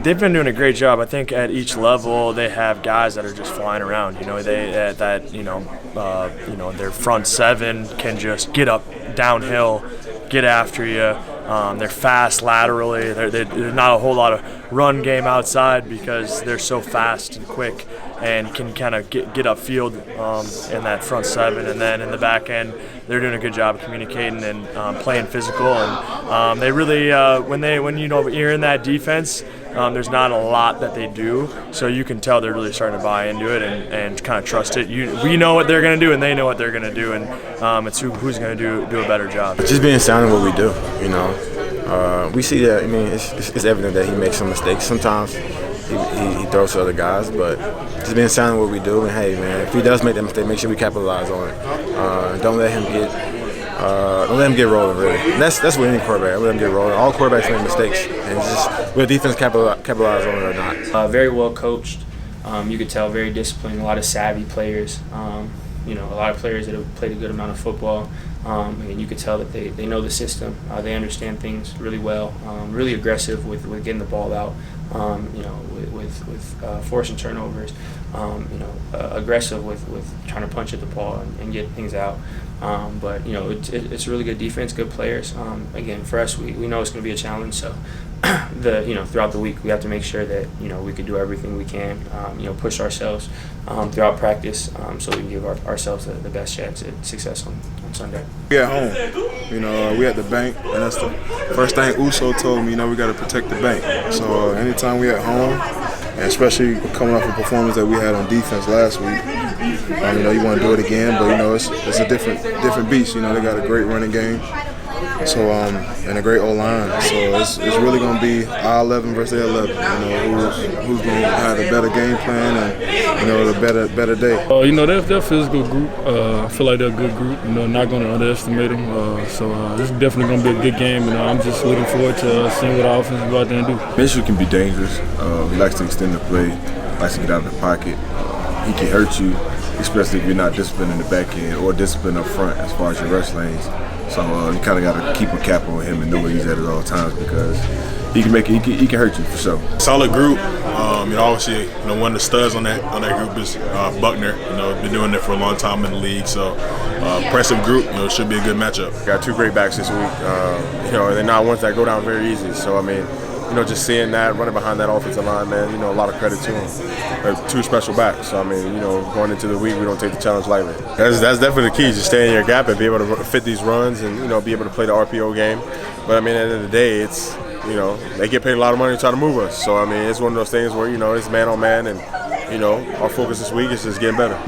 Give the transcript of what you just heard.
They've been doing a great job. I think at each level they have guys that are just flying around. Their front seven can just get up downhill, get after you. They're fast laterally. There's not a whole lot of run game outside because they're so fast and quick and can kind of get upfield in that front seven. And then in the back end, they're doing a good job of communicating and playing physical. And they really, when you're in that defense, there's not a lot that they do, so you can tell they're really starting to buy into it and kind of trust it. We know what they're going to do, and they know what they're going to do, and it's who's going to do a better job. Just being sound in what we do, we see that. I mean, it's evident that he makes some mistakes. Sometimes he throws to other guys, but just being sound in what we do. And hey, man, if he does make that mistake, make sure we capitalize on it. Don't let him get rolling, really. And that's with any quarterback. Don't let him get rolling. All quarterbacks make mistakes, and it's just will the defense capitalize on it or not. Very well coached. You could tell very disciplined. A lot of savvy players. A lot of players that have played a good amount of football. And you could tell that they know the system. They understand things really well. Really aggressive with getting the ball out. With forcing turnovers. Aggressive with trying to punch at the ball and get things out. But it's a really good defense, good players. Again, for us, we know it's going to be a challenge. So, throughout the week, we have to make sure that we can do everything we can. Push ourselves throughout practice, so we can give ourselves the best chance at success on Sunday. We at home, we at the bank, and that's the first thing Uso told me. We got to protect the bank. So anytime we at home, and especially coming off a performance that we had on defense last week, you want to do it again, but it's a different beast. They got a great running game, so and a great O-line. So it's really going to be our 11 versus their 11. Who's going to have a better game plan and a better day. They're a physical group. I feel like they're a good group. Not going to underestimate them. This is definitely going to be a good game. I'm just looking forward to seeing what our offense go out there and do. Mitchell can be dangerous. He likes to extend the play. Likes to get out of the pocket. He can hurt you, especially if you're not disciplined in the back end or disciplined up front as far as your rush lanes. So you kind of got to keep a cap on him and know where he's at all times because he can hurt you for sure. Solid group. Obviously, one of the studs on that group is Buckner. Been doing it for a long time in the league. So impressive group. It should be a good matchup. Got two great backs this week. They're not ones that go down very easy. So just seeing that, running behind that offensive line, man, a lot of credit to them. They're two special backs. So, going into the week, we don't take the challenge lightly. That's definitely the key, just stay in your gap and be able to fit these runs and, be able to play the RPO game. But, at the end of the day, it's, they get paid a lot of money to try to move us. So, it's one of those things where, it's man on man and, our focus this week is just getting better.